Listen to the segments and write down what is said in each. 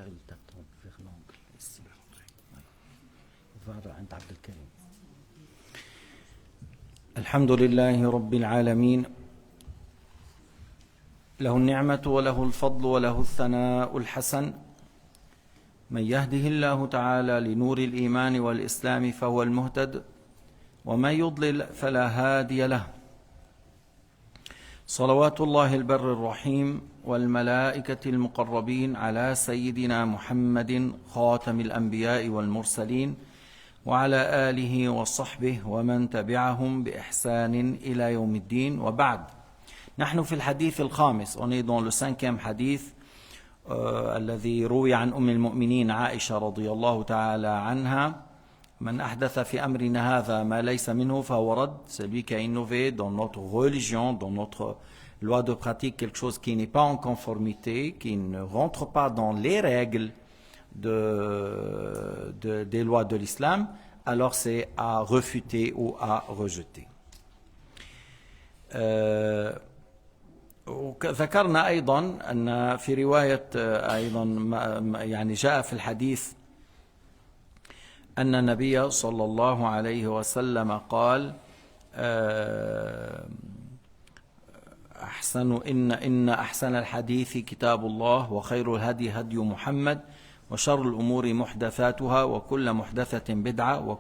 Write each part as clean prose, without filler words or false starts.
il t'attend vers l'angle ici. Va عند عبد الكريم. الحمد لله رب العالمين له النعمة وله الفضل وله الثناء الحسن من يهده الله تعالى لنور الإيمان والإسلام فهو المهتد ومن يضلل فلا هادي له صلوات الله البر الرحيم والملائكة المقربين على سيدنا محمد خاتم الأنبياء والمرسلين وعلى آله وصحبه ومن تبعهم بإحسان إلى يوم الدين وبعد. نحن في الحديث الخامس. On est dans le 5e hadith الذي روي عن أم المؤمنين عائشة رضي الله تعالى عنها: من أحدث في أمرنا هذا ما ليس منه فهو رد. Celui qui a innové dans notre religion, dans notre loi de pratique, quelque chose qui n'est pas en conformité, qui ne rentre pas dans les règles des lois de l'islam, alors c'est à refuter ou à rejeter. ذكرنا أيضا أن في رواية أيضا يعني جاء في الحديث أن النبي صلى الله عليه وسلم قال: إن أحسن الحديث كتاب الله وخير الهدي هدي محمد وشر الأمور محدثاتها وكل محدثة بدعة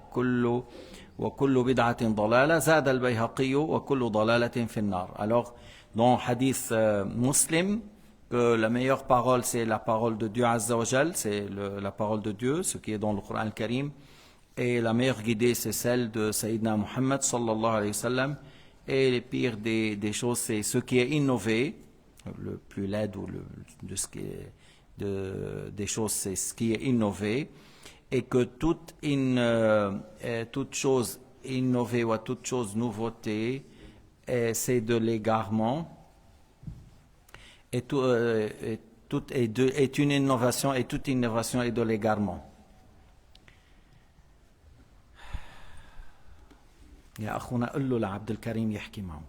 وكل بدعة ضلالة. زاد البيهقي وكل ضلالة في النار. Alors, dans hadith muslim, que la meilleure parole c'est la parole de Dieu Azza wa Jal, c'est la parole de Dieu, ce qui est dans le Coran al-Karim, et la meilleure guidée c'est celle de Sayyidina Muhammad sallallahu alayhi wa sallam, et les pires des choses c'est ce qui est innové, le plus laid ou de ce qui est des choses c'est ce qui est innové, et que toute chose innovée ou toute chose nouveauté c'est de l'égarement, et tout est une innovation, et toute innovation est de l'égarement. يا أخونا قل له لعبد الكريم يحكي معه.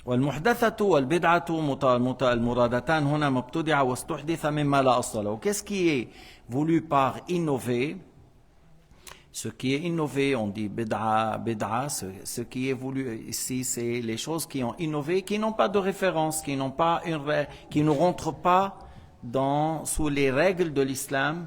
والمحدثة والبدعة المرادتان هنا مبتدعة واستحدث مما لا أصل له. Qu'est-ce qui est voulu par innover? Ce qui est innové, on dit bid'a, ce qui est voulu ici, c'est les choses qui ont innové, qui n'ont pas de référence, qui ne rentrent pas sous les règles de l'islam,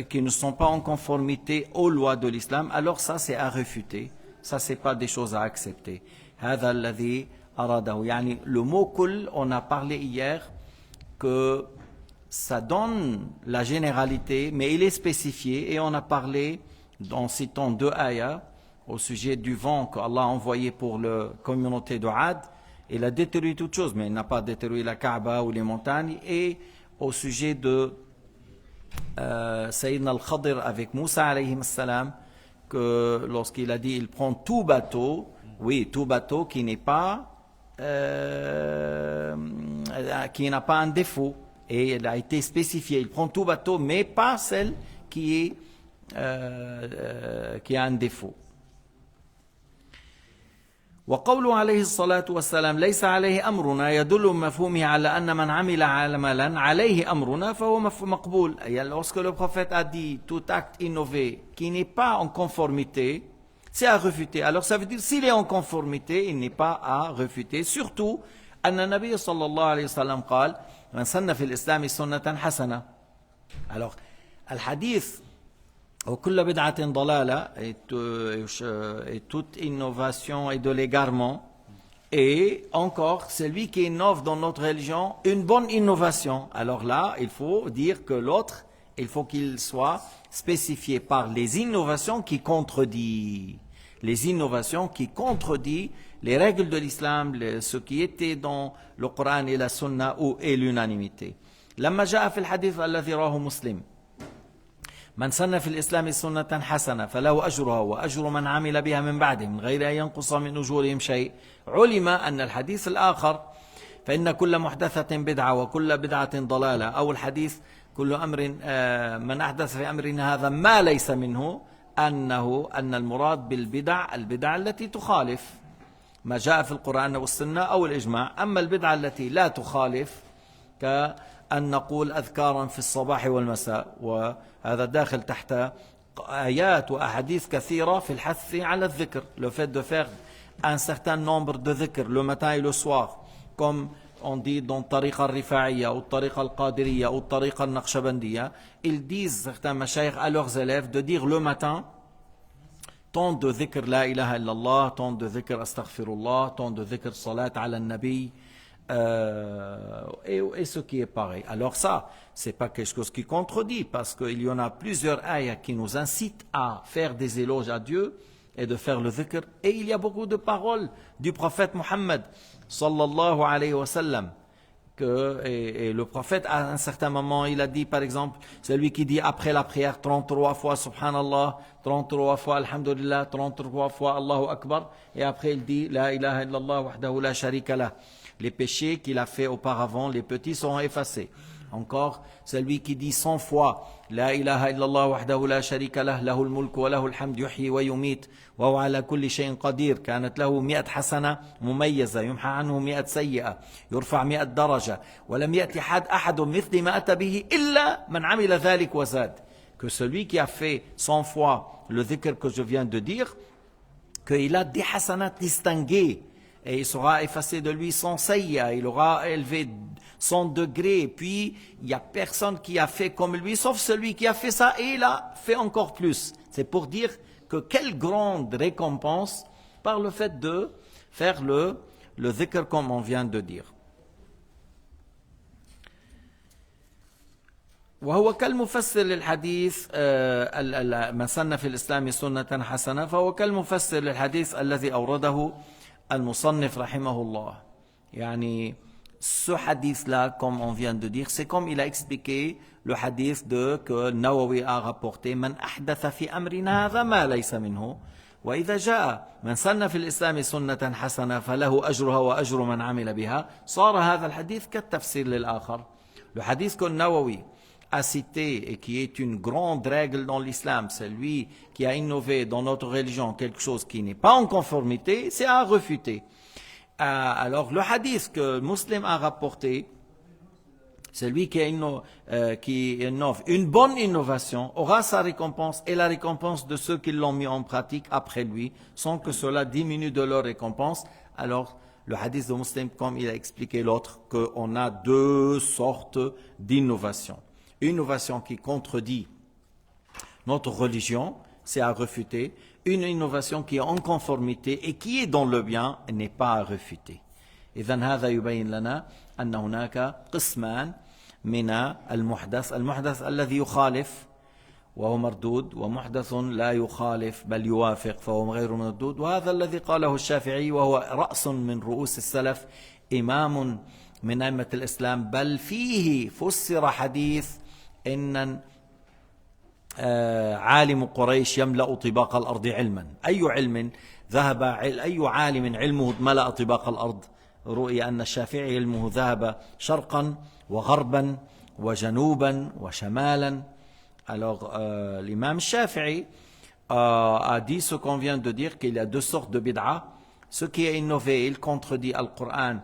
qui ne sont pas en conformité aux lois de l'islam. Alors ça, c'est à refuter. Ça, c'est pas des choses à accepter. هذا الذي أراده. يعني le mot kul, on a parlé hier que ça donne la généralité, mais il est spécifié, et on a parlé, en citant 2 ayats, au sujet du vent qu'Allah a envoyé pour la communauté de Ad. Il a détruit toutes choses, mais il n'a pas détruit la Kaaba ou les montagnes. Et au sujet de Sayyidina al-Khadir avec Moussa alayhi salam, que lorsqu'il a dit il prend tout bateau, oui, tout bateau qui n'a pas un défaut. Et elle a été spécifiée. Il prend tout bateau, mais pas celle qui a un défaut. وقوله عليه الصلاة والسلام ليس عليه أمرنا يدل مفهومه على أن من عمل عملا عليه أمرنا فهو مقبول. Lorsque le prophète a dit tout acte innové qui n'est pas en conformité, c'est à refuter. Alors ça veut dire s'il est en conformité, il n'est pas à refuter. Surtout أن النبي صلى الله عليه وسلم قال من سن في الإسلام سنة حسنة. Alors, الحديث وكل بدعة ضلالة et toute innovation est de l'égarement, et encore celui qui innove dans notre religion une bonne innovation. Alors là, il faut dire que l'autre, il faut qu'il soit spécifié par les innovations qui contredisent les règles de l'islam, ce qui était dans le Coran et la Sunna et l'unanimité. لما جاء في الحديث الذي رواه مسلم من سن في الإسلام سنة حسنة فله أجرها وأجر من عمل بها من بعده من غير أن ينقص من أجورهم شيء. علم أن الحديث الآخر فإن كل محدثة بدعة وكل بدعة ضلالة، أو الحديث كل أمر من أحدث في أمرنا هذا ما ليس منه، أن المراد بالبدع البدع التي تخالف ما جاء في القرآن والسنة أو الإجماع. أما البدعة التي لا تخالف كأن نقول أذكارا في الصباح والمساء، وهذا داخل تحت آيات وأحاديث كثيرة في الحث على الذكر. Le fait de faire un certain nombre de dhikr le matin et le soir, comme on dit dans Tariqa al-Rifa'iyya ou Tariqa al-Qadiriyya ou Tariqa al-Naqshbandiyya, ils disent, certains mashayikh, à leurs élèves de dire le matin tant de dhikr la ilaha illallah, tant de dhikr astaghfirullah, tant de dhikr salat ala nabi, et ce qui est pareil. Alors ça, c'est pas quelque chose qui contredit, parce qu'il y en a plusieurs ayats qui nous incitent à faire des éloges à Dieu et de faire le dhikr. Et il y a beaucoup de paroles du prophète Mohammed sallallahu alayhi wa sallam, et le prophète à un certain moment il a dit, par exemple, celui qui dit après la prière 33 fois subhanallah, 33 fois alhamdulillah, 33 fois Allahu akbar, et après il dit la ilaha illallah wahdahu la sharika lah, les péchés qu'il a fait auparavant, les petits, seront effacés. Encore, celui qui dit 100 fois la ilaha illallah wahdahu la sharika lah, lahul mulku wa lahul hamd, yuhyi wa yumit, wa huwa ala kulli shay'in qadir, kanat lahu 100 hasana mumayyaza, yumha anhu 100 sayyi'a, yurfa 100 daraja, wa lam yati ahadun mithli ma ata bihi illa man amila dhalik wa zad. Que celui qui a fait 100 fois le dhikr que je viens de dire, qu'il a des hasanats distingués, et il sera effacé de lui son sayya, il aura élevé son degré, puis il n'y a personne qui a fait comme lui, sauf celui qui a fait ça, et il a fait encore plus. C'est pour dire que quelle grande récompense par le fait de faire le dhikr comme on vient de dire. وهو كالمفسر للحديث من سن في الإسلام سنة حسنة فهو كالمفسر للحديث الذي أورده المصنف رحمه الله. يعني ce hadith-là, comme on vient de dire, c'est comme il a expliqué le hadith que Nawawi a rapporté, من أحدث في أمرنا هذا ما ليس منه وإذا جاء من سن في الإسلام سنة حسنة فله أجرها وأجر من عمل بها صار هذا الحديث كالتفسير للآخر. Le hadith que Nawawi a cité et qui est une grande règle dans l'islam, c'est lui qui a innové dans notre religion quelque chose qui n'est pas en conformité, c'est à refuter. Alors le hadith que Muslim a rapporté, celui qui innove une bonne innovation aura sa récompense et la récompense de ceux qui l'ont mis en pratique après lui, sans que cela diminue de leur récompense. Alors le hadith de Muslim, comme il a expliqué l'autre, qu'on a deux sortes d'innovations. Une innovation qui contredit notre religion, c'est à refuter. Une innovation qui est en conformité et qui est dans le bien n'est pas à refuter. إذن هذا يبين لنا أن هناك قسمان من المحدث الذي يخالف وهو مردود، ومحدث لا يخالف بل يوافق فهو غير مردود. وهذا الذي قاله الشافعي وهو رأس من رؤوس السلف، إمام من أئمة الإسلام، بل فيه فسر حديث إن عالم قريش يملأ طباق الأرض علما. أي علم ذهب، أي عالم علمه ملأ طباق الأرض؟ رؤي أن الشافعي علمه ذهب شرقا وغربا وجنوبا وشمالا. Alors l'imam Shafi'i a dit ce qu'on vient de dire, qu'il y a deux sortes de bid'a. Ce qui est innové, il contredit le Coran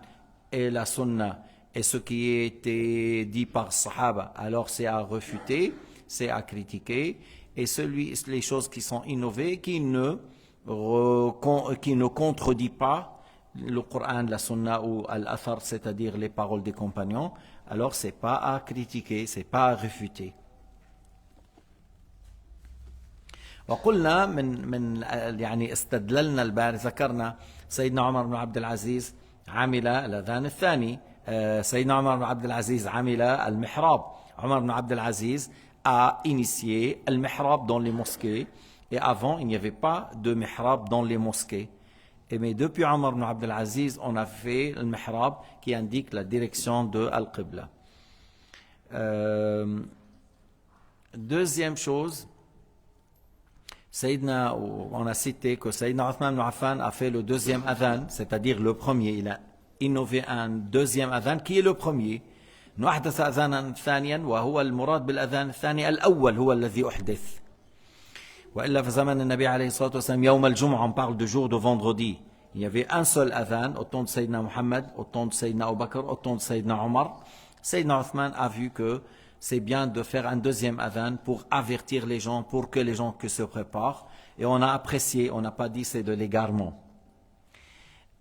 et la Sunna, et ce qui a été dit par Sahaba, alors c'est à refuter, c'est à critiquer. Et les choses qui sont innovées, qui ne contredit pas le Coran, la Sunna ou l'Athar, c'est-à-dire les paroles des compagnons, alors c'est pas à critiquer, c'est pas à refuter. وقلنا من يعني استدللنا البارح، ذكرنا سيدنا عمر بن عبد العزيز عمل الأذان الثاني، سيدنا عمر بن عبد العزيز عمل المحراب. عمر بن عبد العزيز a initié le mihrab dans les mosquées, et avant il n'y avait pas de mihrab dans les mosquées. Mais depuis Omar ibn Abdel Aziz, on a fait le mihrab qui indique la direction de Al-Qibla. Deuxième chose, Sayyidina, on a cité que Sayyidina Uthman ibn Affan a fait le deuxième adhan, c'est-à-dire le premier. Il a innové un deuxième adhan qui est le premier. نحدث أذانا ثانيا وهو المراد بالأذان الثاني الأول هو الذي أحدث. وإلا في زمن النبي عليه الصلاة والسلام يوم الجمعة, on parle de jour de vendredi. Il y avait un seul adhan au temps de Sayyidina Muhammad, au temps de Sayyidina Abu Bakr, au temps de Sayyidina Omar. Sayyidina Othman a vu que c'est bien de faire un deuxième adhan pour avertir les gens, pour que les gens se préparent. Et on a apprécié, on n'a pas dit c'est de l'égarement.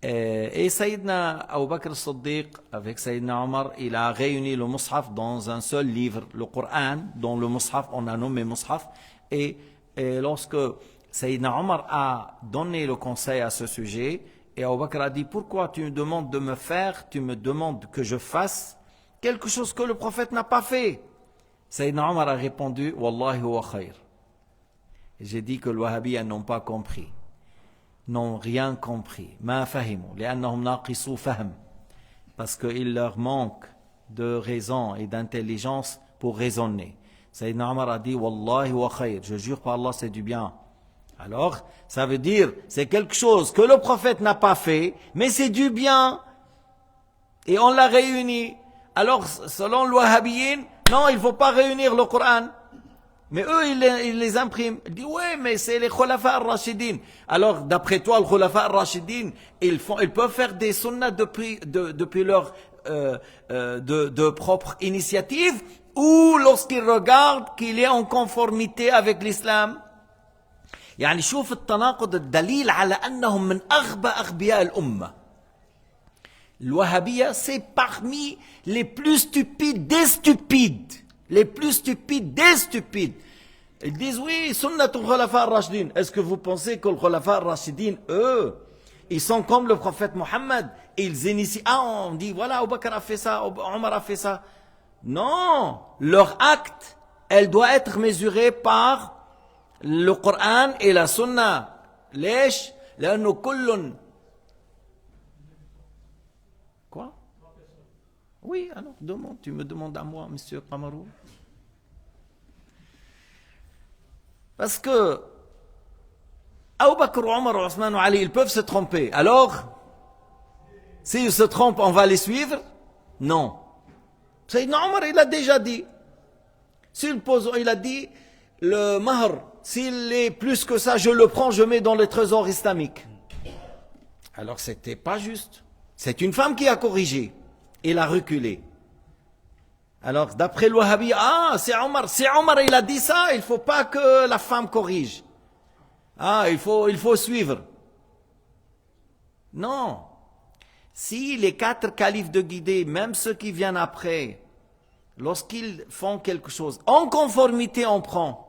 Et Sayyidina Abu Bakr Siddiq avec Sayyidina Omar, il a réuni le Mus'haf dans un seul livre, le Coran, dont le Mus'haf, on a nommé Mus'haf. Et lorsque Sayyidina Omar a donné le conseil à ce sujet, et Abu Bakr a dit, pourquoi tu me demandes de me faire, tu me demandes que je fasse quelque chose que le prophète n'a pas fait. Sayyidina Omar a répondu, Wallahi huwa khayr. J'ai dit que les Wahhabiyya n'ont pas compris, n'ont rien compris. Ma fahimu, li'annahum naqisu fahm. Parce qu'il leur manque de raison et d'intelligence pour raisonner. Sayyidina Omar a dit, Wallahi huwa khayr. Je jure par Allah, c'est du bien. Alors, ça veut dire, c'est quelque chose que le prophète n'a pas fait, mais c'est du bien. Et on l'a réuni. Alors, selon le Wahhabiyyin, non, il ne faut pas réunir le Coran. Mais eux, ils les impriment. Ils disent, ouais, mais c'est les Khulafa al-Rashidin. Alors, d'après toi, les Khulafa al-Rashidin, ils peuvent faire des sunnahs depuis leur de propre initiative, ou lorsqu'ils regardent qu'il est en conformité avec l'islam. يعني شوف التناقض الدليل على أنهم من أغبى أغبياء الأمة. الوهابية c'est parmi les plus stupides des stupides. Les plus stupides des stupides. Ils disent oui, sunnat al-Khulafa al-Rashidin. Est-ce que vous pensez que les Khulafa al-Rashidin, eux, ils sont comme le prophète Mohammed? Ils initient, on dit voilà, Abu Bakr a fait ça, Omar a fait ça. Non, leur acte, elle doit être mesurée par le Coran et la Sunna. ليش؟ لأنه كل Quoi? Oui, alors demande, tu me demandes à moi, monsieur Kamarou. Parce que Abu Bakr, Omar, Othman, Ali, ils peuvent se tromper. Alors, s'ils se trompent, on va les suivre? Non. Sayyidina Omar, il a déjà dit. Il a dit, le mahr, s'il est plus que ça, je le prends, je mets dans les trésors islamiques. Alors, c'était pas juste. C'est une femme qui a corrigé. Il a reculé. Alors, d'après le Wahhabi, c'est Omar. C'est Omar, il a dit ça, il ne faut pas que la femme corrige. Il faut suivre. Non. Si les 4 califes de guidés, même ceux qui viennent après, lorsqu'ils font quelque chose, en conformité, on prend.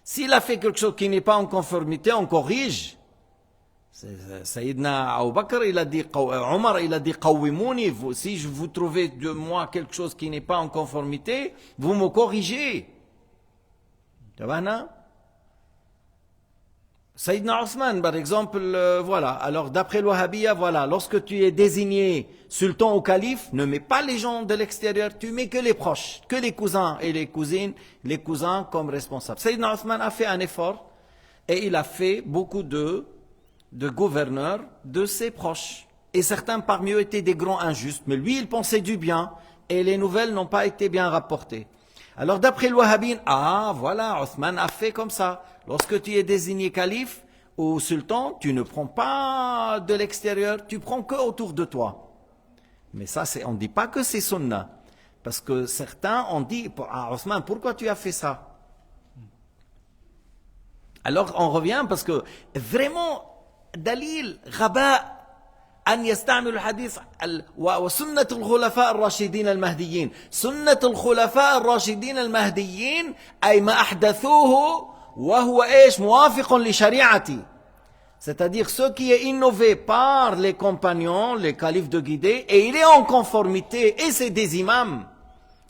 S'il a fait quelque chose qui n'est pas en conformité, on corrige. Sayyidina Abu Bakr, il a dit, Omar, il a dit, Qawwimouni, si vous trouvez de moi quelque chose qui n'est pas en conformité, vous me corrigez. Sayyidina Othman, par exemple, voilà. Alors, d'après le Wahhabiyya, voilà, lorsque tu es désigné sultan ou calife, ne mets pas les gens de l'extérieur, tu mets que les proches, que les cousins et les cousines, les cousins comme responsables. Sayyidina Othman a fait un effort et il a fait beaucoup de gouverneurs de ses proches. Et certains parmi eux étaient des grands injustes, mais lui, il pensait du bien et les nouvelles n'ont pas été bien rapportées. Alors, d'après le Wahhabin, voilà, Othman a fait comme ça. Lorsque tu es désigné calife ou sultan, tu ne prends pas de l'extérieur, tu prends que autour de toi. Mais ça, on ne dit pas que c'est sunnah. Parce que certains ont dit à Othman, pourquoi tu as fait ça? Alors, on revient parce que vraiment, dalil, ghaба, أن يستعمل الحديث وسنة الخلفاء الراشدين المهديين. سنة الخلفاء الراشدين المهديين أي ما أحدثوه وهو إيش موافق لشريعتي. C'est-à-dire ce qui est innové par les compagnons, les califes de guidée, et il est en conformité, et c'est des imams,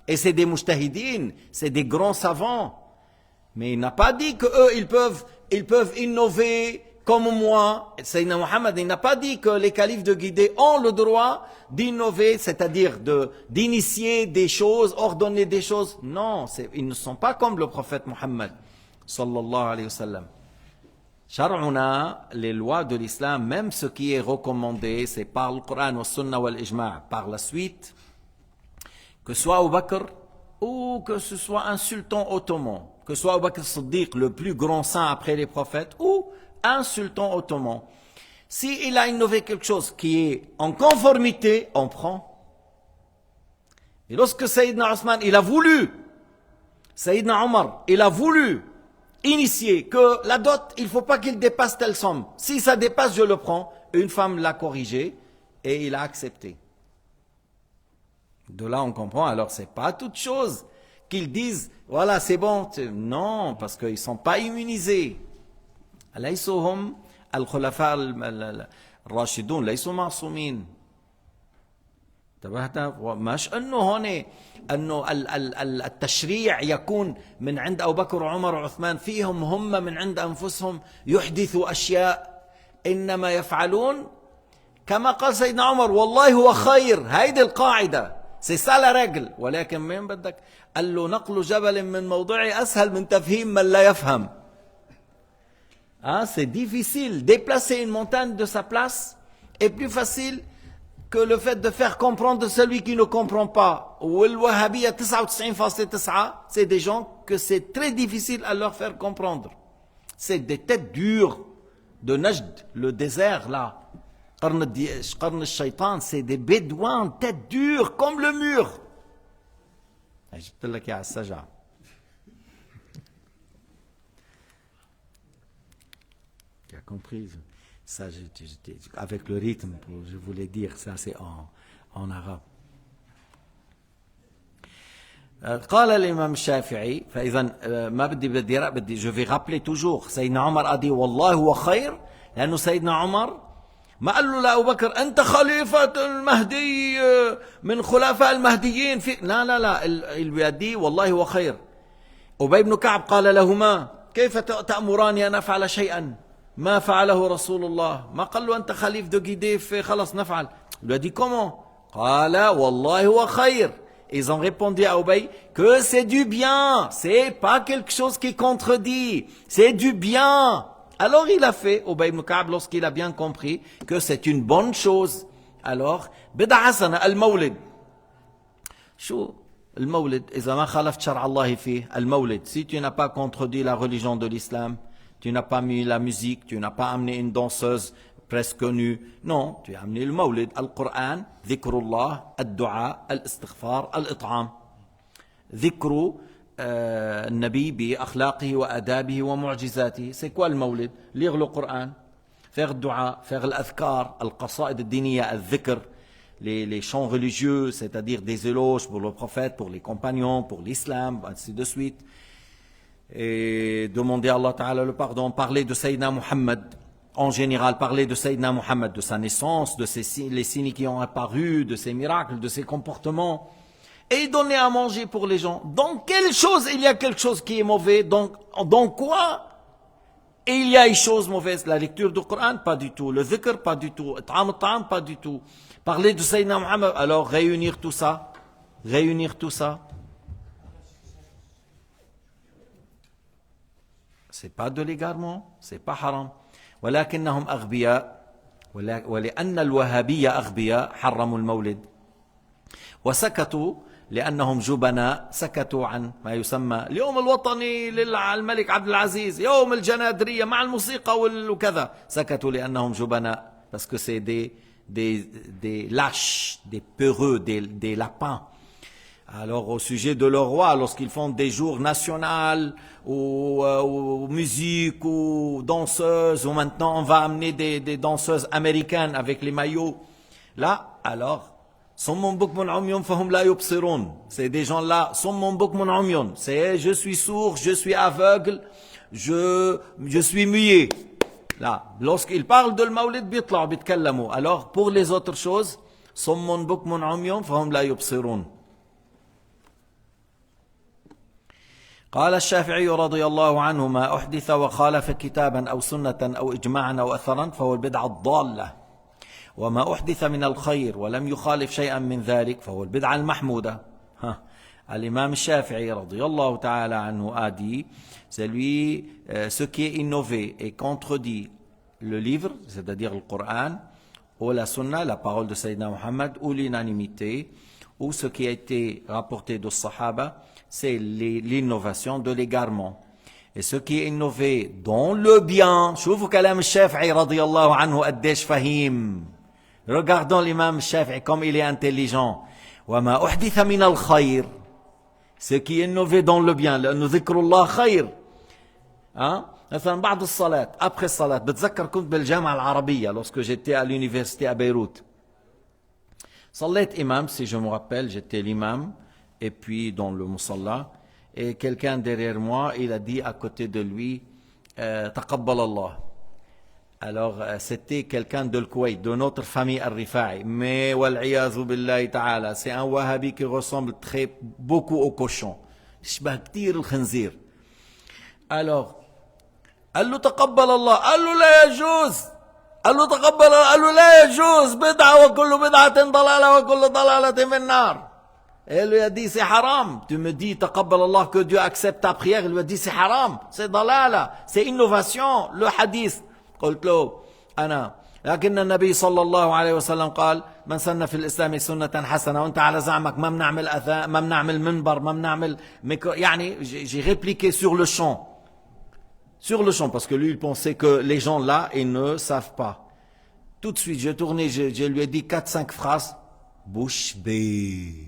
et c'est des mujtahidines, c'est des grands savants. Mais il n'a pas dit qu'eux, ils peuvent innover comme moi. Sayyidina Muhammad, il n'a pas dit que les califes de guidée ont le droit d'innover, c'est-à-dire d'initier des choses, ordonner des choses. Non, ils ne sont pas comme le prophète Muhammad, sallallahu alayhi wa sallam. Shar'una, les lois de l'islam, même ce qui est recommandé, c'est par le Coran, le Sunna ou l'Ijma'. Par la suite, que ce soit Abu Bakr ou que ce soit un sultan ottoman, que ce soit Abu Bakr as-Siddiq, le plus grand saint après les prophètes, ou un sultan ottoman. S'il a innové quelque chose qui est en conformité, on prend. Et lorsque Sayyidina Osman, il a voulu, Sayyidina Omar, il a voulu initier que la dot, il ne faut pas qu'il dépasse telle somme. Si ça dépasse, je le prends. Une femme l'a corrigé et il a accepté. De là, on comprend. Alors, c'est pas toute chose qu'ils disent, voilà, c'est bon. Non, parce qu'ils ne sont pas immunisés. ليسوا هم الخلفاء الراشدون ليسوا معصومين. انتبهت؟ مش انه هون انه التشريع يكون من عند ابو بكر وعمر وعثمان، فيهم هم من عند انفسهم يحدثوا اشياء، انما يفعلون كما قال سيدنا عمر والله هو خير. هيدي القاعده، سي سا لا رجل. ولكن من بدك؟ قال له نقل جبل من موضعه اسهل من تفهيم من لا يفهم. C'est difficile. Déplacer une montagne de sa place est plus facile que le fait de faire comprendre celui qui ne comprend pas. Wahhabiyya 99.9, c'est des gens que c'est très difficile à leur faire comprendre. C'est des têtes dures de Najd, le désert là. Qarn al-Shaytan, c'est des bédouins, têtes dures comme le mur. Je te l'ai dit à Saja. Tu as compris ça, avec le rythme, je voulais dire ça, c'est en arabe. قال الإمام الشافعي فإذا ما بدي je vais rappeler toujours سيدنا عمر a dit والله هو خير، لأنه سيدنا عمر ما قال له لأبو بكر أنت خليفة المهدي من خلفاء المهديين في لا il lui a dit والله هو خير. أبي بن كعب قال لهما كيف تأمراني أن أفعل شيئا ما فعله رسول الله؟ ما قال له أنت خليفة de guider خلص نفعل. Il lui a dit comment؟ قال والله هو خير. Ils ont répondu à Ubay que c'est du bien, c'est pas quelque chose qui contredit, c'est du bien. Alors il a fait, Ubay ibn Ka'b, lorsqu'il a bien compris que c'est une bonne chose. Alors, bid'a hasana, al-mawlid. شو المولد إذا ما خالفت شرع الله فيه المولد. Si tu n'as pas contredit la religion de l'islam, tu n'as pas mis la musique, tu n'as pas amené une danseuse presque nue. Non, tu as amené le mawlid, al-Qur'an, dhikrullah, al-du'a, al-istighfar, al-it'am. Dhikru النبي بأخلاقه وأدابه ومعجزاته. C'est quoi le mawlid? Lire le Coran, faire le dua, faire l'adhkar, al-qasaid al-diniya, al-dhikr, les chants religieux, c'est-à-dire des éloges pour le prophète, pour les compagnons, pour l'islam, ainsi de suite. Et demander à Allah Ta'ala le pardon, parler de Sayyidina Muhammad, en général parler de Sayyidina Muhammad, de sa naissance, de les signes qui ont apparu, de ses miracles, de ses comportements, et donner à manger pour les gens. Dans quelle chose il y a quelque chose qui est mauvais? Dans quoi il y a une chose mauvaise? La lecture du Coran? Pas du tout. Le dhikr? Pas du tout. Ta'am, pas du tout. Parler de Sayyidina Muhammad? Alors réunir tout ça. C'est pas de l'égarement, c'est pas haram. ولكنهم أغبياء ولأن الوهابية أغبياء حرموا المولد وسكتوا لأنهم جبناء، سكتوا عن ما يسمى اليوم الوطني للملك عبد العزيز، يوم الجنادرية مع الموسيقى وكذا. سكتوا لأنهم جبناء parce que c'est des lâches, des peureux, des lapins. Alors au sujet de leur roi, lorsqu'ils font des jours nationaux ou musique ou danseuses, ou maintenant on va amener des danseuses américaines avec les maillots, là, alors, c'est des gens là, c'est je suis sourd, je suis aveugle, je suis muet. Là, lorsqu'ils parlent de l'Mawlid, alors pour les autres choses, قال الشافعي رضي الله عنه ما أحدث وخالف كتابا أو سنة أو إجماعا أو أثرا فهو البدعة الضالة، وما أحدث من الخير ولم يخالف شيئا من ذلك فهو البدعة المحمودة. الإمام الشافعي رضي الله تعالى عنه a dit c'est lui ce qui est innové et contredit le livre, c'est-à-dire le Coran, ou la sunna, la parole de Sayyidina Muhammad, ou l'unanimité, ou ce qui a été rapporté de Sahaba, c'est l'innovation de l'égarement. Et ce qui est innové dans le bien, شوفوا كلام الشافعي رضي الله عنه قديش فهيم. Regardons l'imam Shafi'i comme il est intelligent. وما أحدث من الخير, ce qui est innové dans le bien, لأنه ذكر الله خير. مثلا بعد الصلاة, après الصلاة, بتذكر كنت بالجامعة العربية lorsque j'étais à l'université à Beyrouth. صليت imam, si je me rappelle, j'étais l'imam, et puis dans le musalla, et quelqu'un derrière moi, il a dit à côté de lui, taqabbal Allah. Alors, c'était quelqu'un de Koweït, de notre famille al-Rifa'i. Mais, wal-iyazu billahi ta'ala, c'est un wahhabi qui ressemble beaucoup au cochon. شبه كتير الخنزير. Alors, قال له تقبل الله, قال له لا يجوز. قال له تقبل الله, قال له لا يجوز, بدعة وكل بدعة ضلالة وكل ضلالة من النار. Et lui a dit, c'est haram. Tu me dis, taqabbal Allah, que Dieu accepte ta prière. Il lui a dit, c'est haram, c'est dalala, c'est innovation, le hadith. قلت له أنا لكن النبي صلى الله عليه وسلم قال من سن في الإسلام سنة حسنة وأنت على زعمك ما بنعمل ما بنعمل منبر ما بنعمل يعني j'ai répliqué sur le champ parce que lui il pensait que les gens là ils ne savent pas. Tout de suite j'ai tourné, je lui ai dit 4-5 phrases, bouche bée.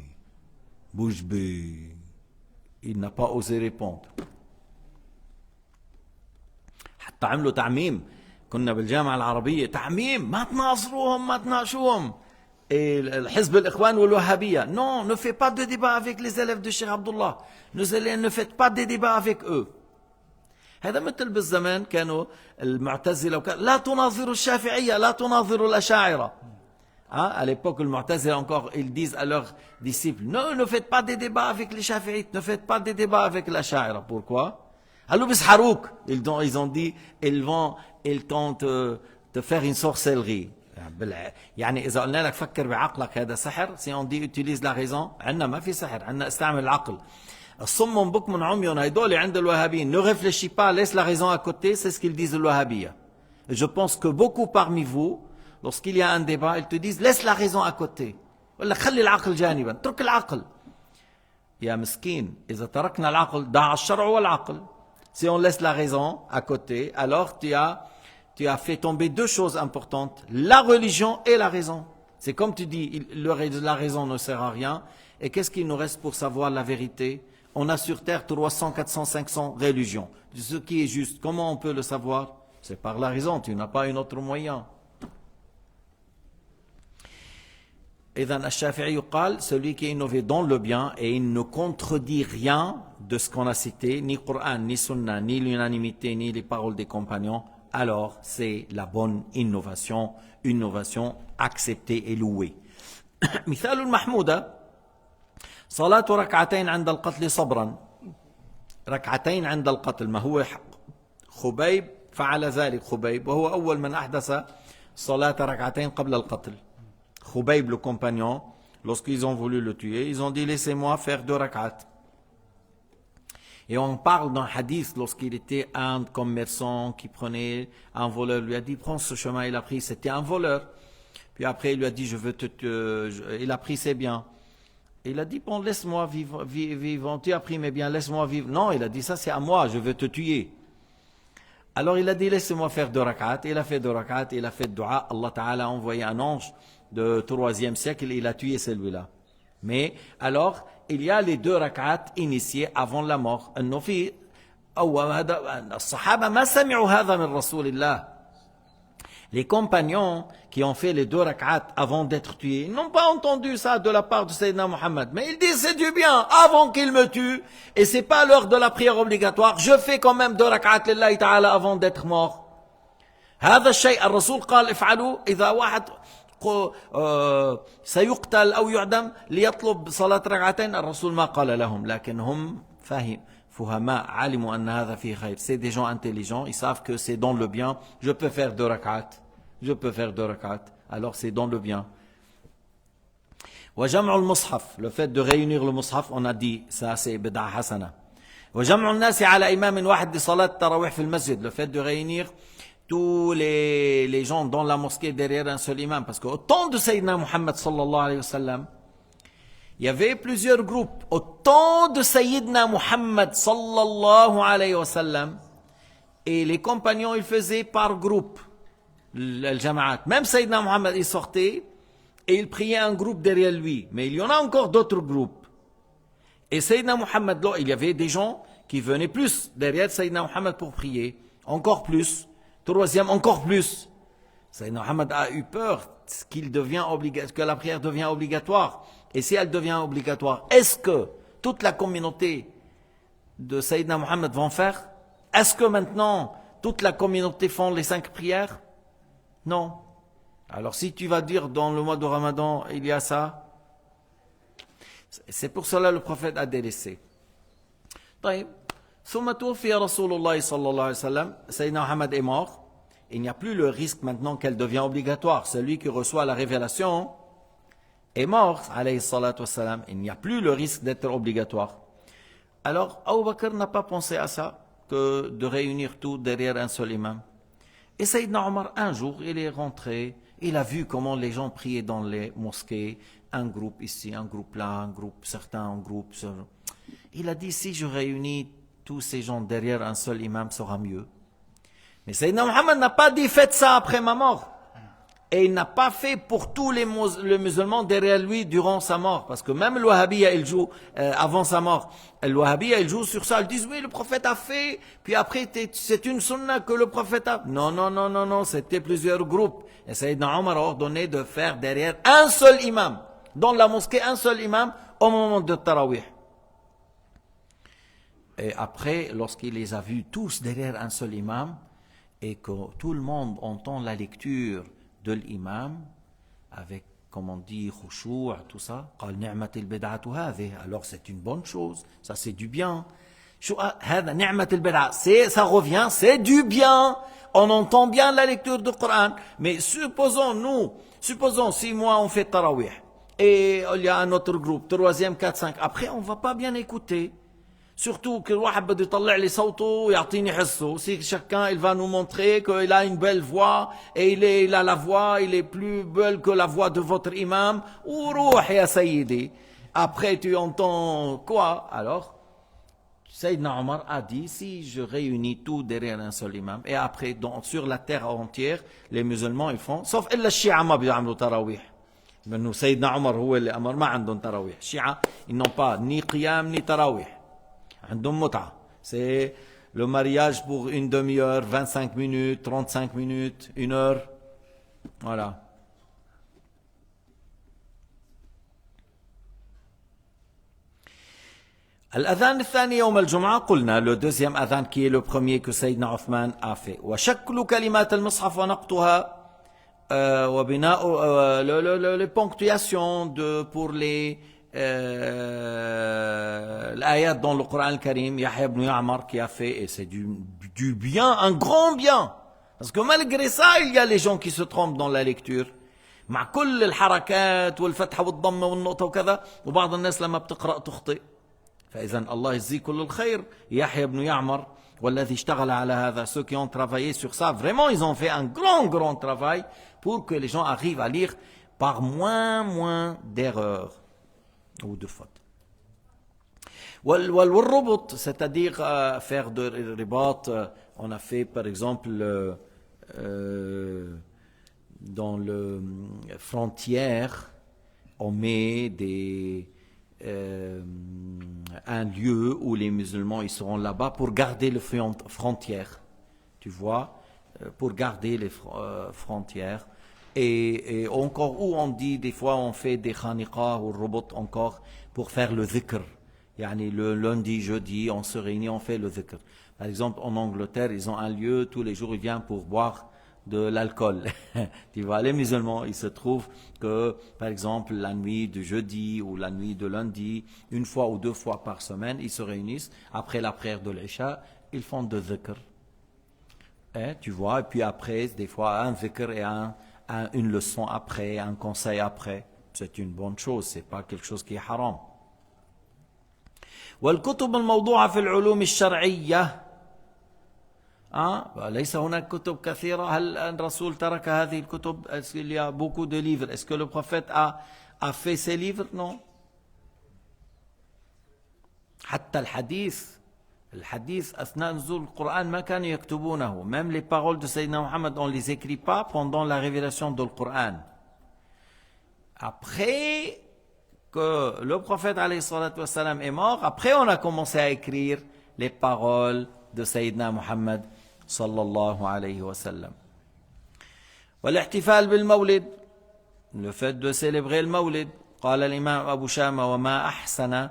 Il n'a pas osé répondre. حتى عملوا تعميم. كنا بالجامعة العربية تعميم, ما تناصروهم ما تناقشوهم. الحزب الإخوان والوهابية, non, ne faites pas de débat avec les élèves de Cheikh Abdullah, ne faites pas de débat avec eux. هذا مثل بالزمان كانوا المعتزلة لا تناظروا الشافعية لا تناظروا الأشاعرة. À l'époque, le Mu'tazila encore, ils disent à leurs disciples, non, ne faites pas de débat avec les Shafi'ites, ne faites pas de débat avec l'Asha'ira. Pourquoi? Alors, ils ont dit, ils tentent de faire une sorcellerie. يعني إذا قلنا لك فكر بعقلك هذا سحر, si on dit utilise la raison, عندنا ما في سحر, عندنا استعمل العقل. الصم بكم عميون هيدول عند الوهابيين, ne réfléchis pas, laisse la raison à côté, c'est ce qu'ils disent le wahhabiyya. Je pense que beaucoup parmi vous, lorsqu'il y a un débat, ils te disent laisse la raison à côté. ولا خلي العقل جانبا, اترك العقل. يا مسكين, إذا تركنا العقل ضاع الشرع والعقل. Si on laisse la raison à côté, alors tu as fait tomber deux choses importantes, la religion et la raison. C'est comme tu dis, la raison ne sert à rien. Et qu'est-ce qu'il nous reste pour savoir la vérité? On a sur terre 300, 400, 500 religions. Ce qui est juste, comment on peut le savoir? C'est par la raison, tu n'as pas un autre moyen. إذن الشافعي قال, celui qui est innové dans le bien et il ne contredit rien de ce qu'on a cité, ni Coran, ni Sunna, ni l'unanimité, ni les paroles des compagnons, alors c'est la bonne innovation, acceptée et louée. مثال المحمودة صلاة ركعتين عند القتل صبرا. ركعتين عند القتل, ما هو خبيب فعل ذلك خبيب, وهو أول من أحدث صلاة ركعتين قبل القتل. Khubayb, le compagnon, lorsqu'ils ont voulu le tuer, ils ont dit laissez-moi faire 2 rak'at. Et on parle d'un hadith lorsqu'il était un commerçant qui prenait un voleur, lui a dit prends ce chemin, il a pris, c'était un voleur. Puis après il lui a dit je veux il a pris ses biens. Et il a dit bon laisse-moi vivre, tu as pris mes biens, laisse-moi vivre. Non, il a dit ça c'est à moi, je veux te tuer. Alors il a dit laissez-moi faire 2 rak'at, il a fait 2 rak'at, il a fait dua, Allah Ta'ala a envoyé un ange de 3e siècle, il a tué celui-là. Mais alors, il y a les 2 rak'at initiés avant la mort. Les compagnons qui ont fait les 2 rak'at avant d'être tués n'ont pas entendu ça de la part de Sayyidina Muhammad. Mais ils disent c'est du bien avant qu'il me tue. Et c'est pas l'heure de la prière obligatoire. Je fais quand même 2 rak'at lillahi ta'ala avant d'être mort. هذا الشيء الرسول قال افعلوا إذا واحد سيقتل أو يعدم ليطلب صلاة ركعتين. الرسول ما قال لهم, لكن هم فهماء علموا أن هذا فيه خير. C'est des gens intelligents, ils savent que c'est dans le bien. Je peux faire 2 rak'at, alors c'est dans le bien. وجمع المصحف, le fait de réunir le mushaf, on a dit ça c'est bid'a hasana. وجمع الناس على إمام واحد لصلاة التراويح في المسجد, le fait de réunir tous les gens dans la mosquée derrière un seul imam. Parce qu'au temps de Sayyidina Muhammad sallallahu alayhi wa sallam, Il y avait plusieurs groupes. Au temps de Sayyidina Muhammad sallallahu alayhi wa sallam, et les compagnons, ils faisaient par groupe, le jama'at. Même Sayyidina Muhammad, il sortait, et il priait un groupe derrière lui. Mais il y en a encore d'autres groupes. Et Sayyidina Muhammad, là, il y avait des gens qui venaient plus derrière Sayyidina Muhammad pour prier. Encore plus. Troisième, encore plus. Sayyidina Muhammad a eu peur que la prière devient obligatoire. Et si elle devient obligatoire, est-ce que toute la communauté de Sayyidina Muhammad vont faire? Est-ce que maintenant toute la communauté font les 5 prières? Non. Alors si tu vas dire dans le mois de Ramadan, il y a ça, c'est pour cela le prophète a délaissé. طيب. ثم توفي رسول الله صلى الله عليه وسلم. Sayyidina Muhammad est mort. Il n'y a plus le risque maintenant qu'elle devient obligatoire. Celui qui reçoit la révélation est mort, alayhi salatu wassalam. Il n'y a plus le risque d'être obligatoire. Alors, Abu Bakr n'a pas pensé à ça, que de réunir tout derrière un seul imam. Et Sayyidina Omar, un jour, il est rentré, il a vu comment les gens priaient dans les mosquées, un groupe ici, un groupe là, un groupe, certains en groupe. Il a dit, si je réunis tous ces gens derrière un seul imam, ça sera mieux. Mais Sayyidina Muhammad n'a pas dit faites ça après ma mort. Et il n'a pas fait pour tous les musulmans derrière lui durant sa mort. Parce que même le Wahhabiyya, il joue avant sa mort. Le Wahhabiyya, il joue sur ça. Ils disent oui, le prophète a fait. Puis après, c'est une sunna que le prophète a. Non, non, non, non, non. C'était plusieurs groupes. Et Sayyidina Omar a ordonné de faire derrière un seul imam. Dans la mosquée, un seul imam au moment de Tarawih. Et après, lorsqu'il les a vus tous derrière un seul imam, et que tout le monde entend la lecture de l'imam, avec, comme on dit, khushu', tout ça, قال نعمة البدعة هذه. Alors c'est une bonne chose, ça c'est du bien. هذا نعمة البدعة, ça revient, c'est du bien. On entend bien la lecture du Coran. Mais supposons si moi on fait tarawih, et il y a un autre groupe, troisième, 4, 5, après on ne va pas bien écouter. Surtout que الواحد بده يطلع لي صوته ويعطيني حسه. Si chacun il va nous montrer qu'il a une belle voix et il a la voix, il est plus belle que la voix de votre imam. وروح يا سيدي. Après tu entends quoi? Alors Sayyidina Omar a dit si je réunis tout derrière un seul imam et après sur la terre entière les musulmans ils font sauf إلا الشيعة ما بيعملوا تراويح. لأنه سيدنا عمر هو اللي أمر ما عندهم تراويح. الشيعة ils n'ont pas ni qiyam ni تراويح. عندهم متعة. C'est le mariage pour une demi-heure, 25 minutes, 35 minutes, 1 heure. Voilà. الأذان الثاني يوم الجمعة قلنا le deuxième adhan qui est le premier que Sayyidina Othman a fait. وشكل كلمات المصحف ونقطها وبناء les ponctuations pour les l'ayat dans le Coran al-Karim, Yahya ibn Ya'mar qui a fait, et c'est du bien, un grand bien. Parce que malgré ça, il y a les gens qui se trompent dans la lecture. مع كل الحركات والفتحة والضمة والنقطة وكذا وبعض الناس لما بتقرأ تخطئ. فإذا الله يجزيه كل الخير يحيى بن يعمر والذي اشتغل على هذا. Ceux qui ont travaillé sur ça, vraiment ils ont fait un grand travail pour que les gens arrivent à lire par moins d'erreurs ou de fautes. والربط, c'est-à-dire faire de ribat, on a fait par exemple dans le frontière, on met un lieu où les musulmans ils seront là-bas pour garder les frontières, tu vois, pour garder les frontières. Et encore où on dit, des fois on fait des khaniqa ou robot encore pour faire le dhikr. Yani le lundi, jeudi, on se réunit, on fait le dhikr. Par exemple, en Angleterre, ils ont un lieu, tous les jours, ils viennent pour boire de l'alcool. Tu vois, les musulmans, il se trouve que, par exemple, la nuit de jeudi ou la nuit de lundi, 1 fois ou 2 fois par semaine, ils se réunissent. Après la prière de l'Isha, ils font de dhikr. Tu vois, et puis après, des fois, un dhikr et une leçon après, un conseil après. C'est une bonne chose, c'est pas quelque chose qui est haram. والكتب الموضوعة في العلوم الشرعية ليس هناك كتب كثيرة. هل الرسول ترك هذه الكتب؟ Est-ce qu'il y a beaucoup de livres? Est-ce que le prophète a fait ces livres? Non. حتى الحديث أثناء نزول القرآن ما كانوا يكتبونه. Même les paroles de Sayyidina Muhammad, on ne les écrit pas pendant la révélation du Coran. Après que le prophète alayhi salatu wassalam est mort, après on a commencé à écrire les paroles de Sayyidina Muhammad sallallahu alayhi wa sallam. والاحتفال بالمولد, le fait de célébrer le مولد. قال الإمام أبو شامة: وما أحسن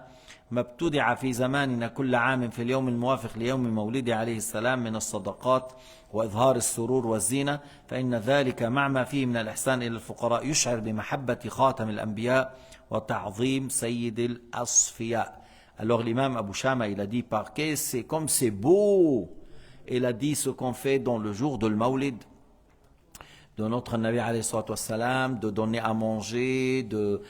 ما ابتدع في زماننا كل عام في اليوم الموافق ليوم مولده عليه السلام من الصدقات وإظهار السرور والزينة، فإن ذلك مع ما فيه من الإحسان إلى الفقراء يشعر بمحبة خاتم الأنبياء وتعظيم سيد الأصفياء. Alors l'imam Abu Shama, il a dit, parce que c'est comme c'est beau, il a dit ce qu'on fait dans le jour de le-Mawlid de notre Nabi alayhi salatu wassalam, de donner à manger, de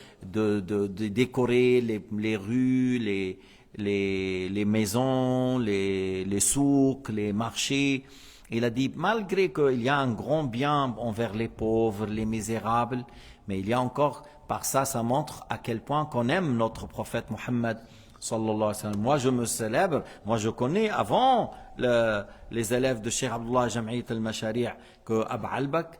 décorer les rues, les maisons, les souks, les marchés. Il a dit, malgré qu'il y a un grand bien envers les pauvres, les misérables, mais il y a encore, par ça, ça montre à quel point qu'on aime notre prophète Muhammad sallallahu alayhi wa sallam. Moi, je me célèbre, moi je connais avant les élèves de Cheikh Abdullah Jam'iyat al-Mashari' que Ab Albak,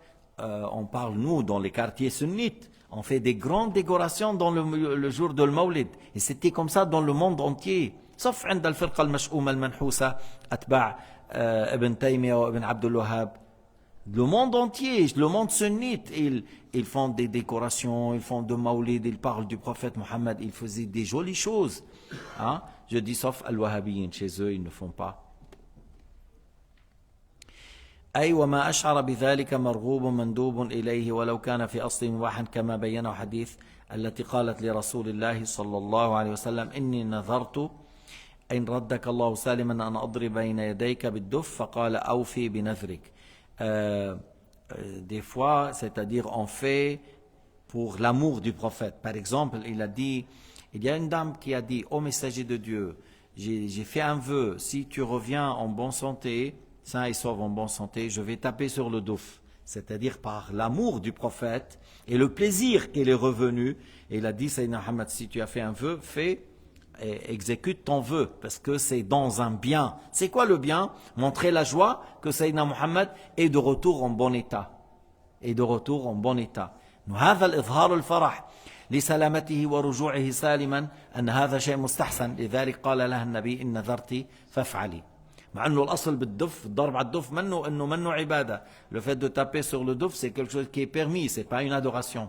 on parle, nous, dans les quartiers sunnites, on fait des grandes décorations dans le jour de le-Mawlid. Et c'était comme ça dans le monde entier. Sauf عند الفرقة المشؤومة المنحوسة أتباع ابن تيمية وابن عبد الوهاب. Le monde entier, le monde sunnite, ils font des décorations, ils font de Mawlid, ils parlent du prophète Mohammed, ils faisaient des jolies choses. Hein? Je dis sauf al-Wahhabiyyin, chez eux, ils ne font pas. أي وما أشعر بذلك مرغوب مندوب إليه ولو كان في أصل مباحا كما بينه حديث التي قالت لرسول الله صلى الله عليه وسلم: إني نذرت إن ردك الله سالما أن أضرب بين يديك بالدف فقال أوفي بنذرك. Des fois, c'est-à-dire on fait pour l'amour du prophète. Par exemple, il a dit, il y a une dame qui a dit: ô messager de Dieu, j'ai fait un vœu, si tu reviens en bonne santé, sain et sauf en bonne santé, je vais taper sur le douf. C'est-à-dire par l'amour du prophète et le plaisir qu'il est revenu. Et il a dit, Sayyidina Muhammad, si tu as fait un vœu, fais et exécute ton vœu, parce que c'est dans un bien. C'est quoi le bien? Montrer la joie que Sayyidina Muhammad est de retour en bon état. Et de retour en bon état. هذا الإظهار الفرح لسلامته ورجوعه سالما أن هذا شيء مستحسن، لذلك قال لها النبي: إن نذرت فافعلي. مع انه الاصل بالدف، الضرب على الدف منه عباده. Le fait de taper sur le duf, c'est quelque chose qui est permis, c'est pas une adoration.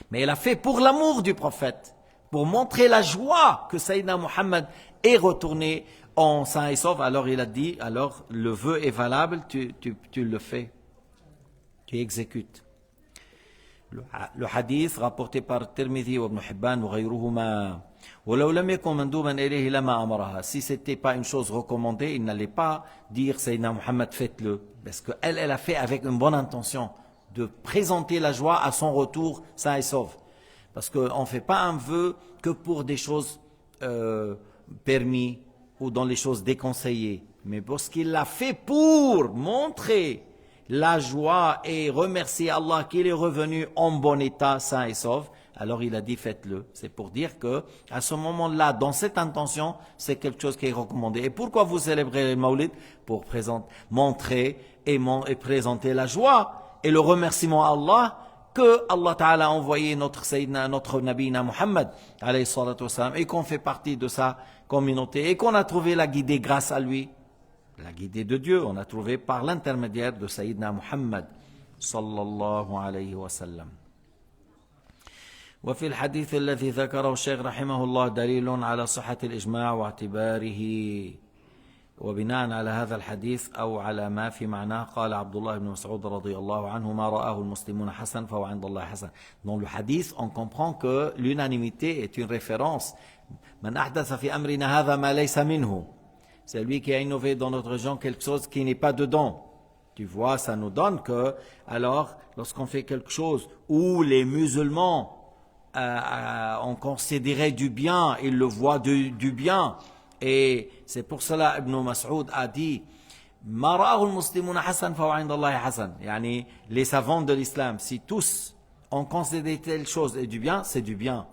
Mais elle a fait pour l'amour du prophète, pour montrer la joie que Sayyidina Muhammad est retourné en sain et sauf. Alors il a dit, alors le vœu est valable, tu le fais, tu exécutes. Le hadith rapporté par Tirmidhi وابن حبان وغيرهما: ولو لم يكن مندوبا إليه لما أمرها. Si c'était pas une chose recommandée, il n'allait pas dire Sayyidina Muhammad faites-le, parce que elle a fait avec une bonne intention de présenter la joie à son retour sain et sauf. Parce qu'on ne fait pas un vœu que pour des choses permis ou dans les choses déconseillées, mais parce qu'il l'a fait pour montrer la joie et remercier Allah qu'il est revenu en bon état, sain et sauf. Alors il a dit faites-le. C'est pour dire que à ce moment-là, dans cette intention, c'est quelque chose qui est recommandé. Et pourquoi vous célébrez le Mawlid? Pour montrer et présenter la joie et le remerciement à Allah que Allah Ta'ala a envoyé notre Sayyidina, notre Nabina Muhammad alayhi salatu wassalam, et qu'on fait partie de sa communauté et qu'on a trouvé la guidée grâce à lui. La guidée de Dieu, on a trouvé par l'intermédiaire de Sayyidina Muhammad sallallahu alayhi wa sallam. وفي الحديث الذي ذكره الشيخ رحمه الله دليل على صحة الإجماع واعتباره. وبناء على هذا الحديث أو على ما في معناه قال عبد الله بن مسعود رضي الله عنه: ما رآه المسلمون حسن فهو عند الله حسن. Dans le hadith, on comprend que l'unanimité est une référence. من أحدث في أمرنا هذا ما ليس منه. C'est lui qui a innové dans notre religion quelque chose qui n'est pas dedans. Tu vois, ça nous donne que, alors, lorsqu'on fait quelque chose où les musulmans ont considéré du bien, ils le voient du bien. Et c'est pour cela Ibn Mas'ud a dit: ما رآه المسلمون حسن فهو عند الله حسن. يعني les savants de l'islam, si tous ont considéré telle chose et du bien, c'est du bien.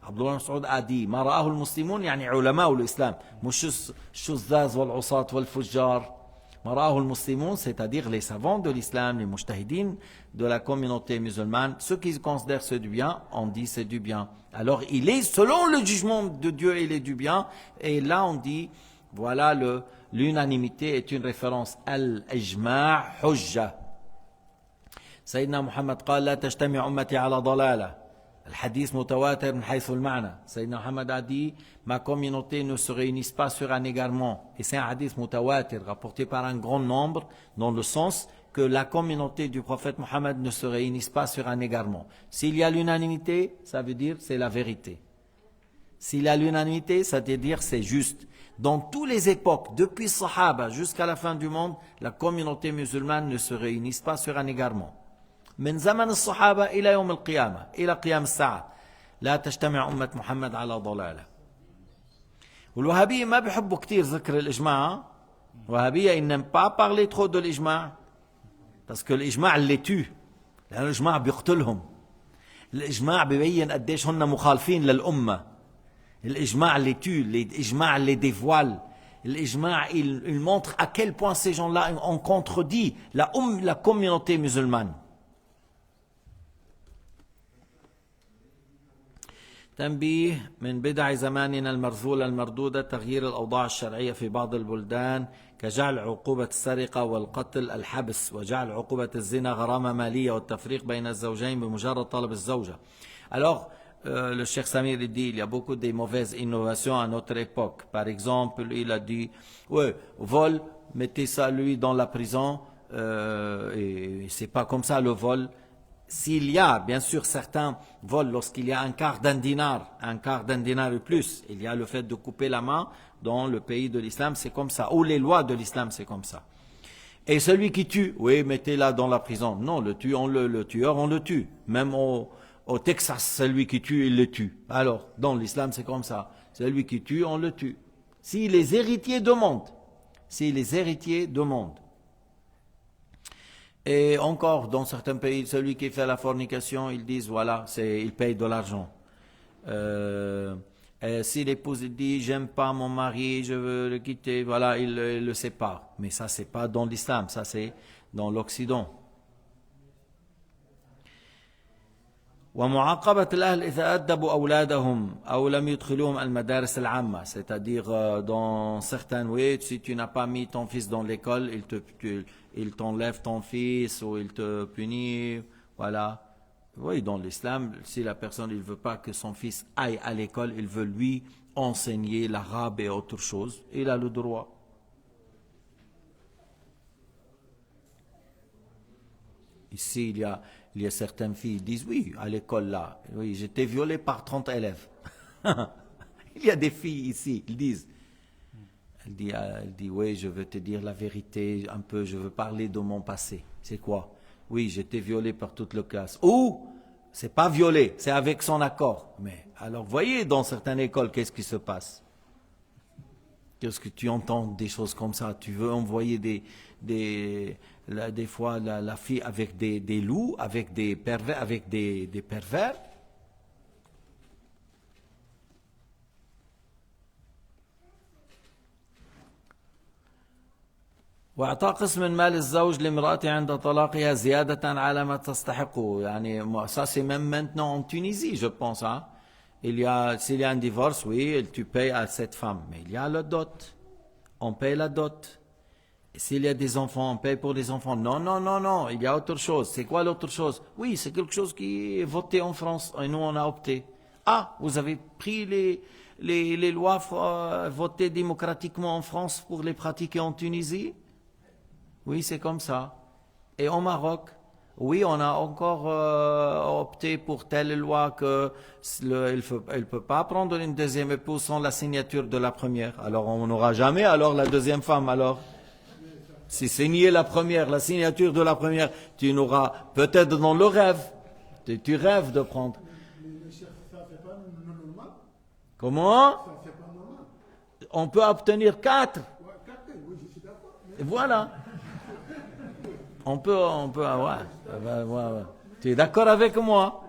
Abdullah Mas'ud a dit ما رآه المسلمون يعني علماء الإسلام مش الشذاذ والعصاة والفجار. ما رآه المسلمون, c'est-à-dire les savants de l'islam, les mujtahidines de la communauté musulmane, ceux qui considèrent c'est du bien, on dit c'est du bien. Alors il est selon le jugement de Dieu, il est du bien, et là on dit voilà, l'unanimité est une référence. Al-ijma' hujja. Sayyidina Muhammad قال لا تجتمع أمتي على ضلالة. الحديث متواتر من حيث المعنى. Sayyidina Muhammad a dit ma communauté ne se réunisse pas sur un égarement. Et c'est un hadith mutawatir rapporté par un grand nombre dans le sens que la communauté du prophète Muhammad ne se réunisse pas sur un égarement. S'il y a l'unanimité, ça veut dire c'est la vérité. S'il y a l'unanimité, ça veut dire c'est juste. Dans toutes les époques, depuis Sahaba jusqu'à la fin du monde, la communauté musulmane ne se réunisse pas sur un égarement. من زمن الصحابة إلى يوم القيامة إلى قيام الساعة لا تجتمع أمة محمد على ضلالة. والوهابية ما بيحبوا كتير ذكر الإجماع. الوهابية ils n'aiment pas parler trop de l'إجماع parce que الإجماع اللي tue لأن الإجماع بيقتلهم. الإجماع بيبين قديش هن مخالفين للأمة. الإجماع اللي tue, l'Ijma' les dévoile. L'Ijma' il montre à quel point ces gens-là ont contredit la communauté musulmane. تنبيه من بدع زماننا المرذولة المردودة تغيير الأوضاع الشرعية في بعض البلدان كجعل عقوبة السرقة والقتل الحبس وجعل عقوبة الزنا غرامة مالية والتفريق بين الزوجين بمجرد طلب الزوجة. Alors, le Cheikh Samir il dit il y a beaucoup de mauvaises innovations à notre époque. Par exemple, il a dit ouais, vol, mettez ça lui dans la prison et c'est pas comme ça le vol. S'il y a, bien sûr, certains vols, lorsqu'il y a un quart d'un dinar et plus, il y a le fait de couper la main dans le pays de l'islam, c'est comme ça. Ou les lois de l'islam, c'est comme ça. Et celui qui tue, oui, mettez-la dans la prison. Non, le tueur, on le tue. Même au Texas, celui qui tue, il le tue. Alors, dans l'islam, c'est comme ça. Celui qui tue, on le tue. Si les héritiers demandent. Et encore, dans certains pays, celui qui fait la fornication, ils disent, voilà, il paye de l'argent. Si l'épouse dit, j'aime pas mon mari, je veux le quitter, voilà, il le sépare. Mais ça, c'est pas dans l'islam, ça c'est dans l'Occident. ومعاقبة الأهل إذا أدبوا أولادهم أو لم يدخلوهم المدارس العامة, c'est-à-dire dans certains oui, si tu n'as pas mis ton fils dans l'école, il t'enlève ton fils ou il te punit, voilà. Oui, dans l'islam, si la personne il veut pas que son fils aille à l'école, il veut lui enseigner l'arabe et autre chose, il a le droit. Ici, il y a certaines filles qui disent, oui, à l'école là, oui, j'étais violée par 30 élèves. Il y a des filles ici, ils disent. Elle dit, oui, je veux te dire la vérité un peu, je veux parler de mon passé. C'est quoi? Oui, j'étais violée par toute la classe. Ou, c'est pas violée, c'est avec son accord. Mais, alors, voyez, dans certaines écoles, qu'est-ce qui se passe? Qu'est-ce que tu entends des choses comme ça? Tu veux envoyer des fois la fille avec des loups, avec des pervers, avec des pervers. واعطاء قسم من مال الزوج لامرأته عند طلاقها زيادة على ما تستحقه. يعني ça c'est même maintenant en Tunisie, je pense, hein. S'il y a un divorce, oui, tu payes à cette femme. Mais il y a la dot. On paye la dot. Et s'il y a des enfants, on paye pour les enfants. Non, il y a autre chose. C'est quoi l'autre chose? Oui, c'est quelque chose qui est voté en France. Et nous, on a opté. Ah, vous avez pris les lois votées démocratiquement en France pour les pratiquer en Tunisie? Oui, c'est comme ça. Et au Maroc? Oui, on a encore opté pour telle loi que elle peut pas prendre une deuxième épouse sans la signature de la première. Alors on n'aura jamais alors la deuxième femme alors. Si signer la première, la signature de la première, tu n'auras peut-être dans le rêve. Tu rêves de prendre. Comment? On peut obtenir 4. Voilà. On peut, ouais. Tu es d'accord avec moi?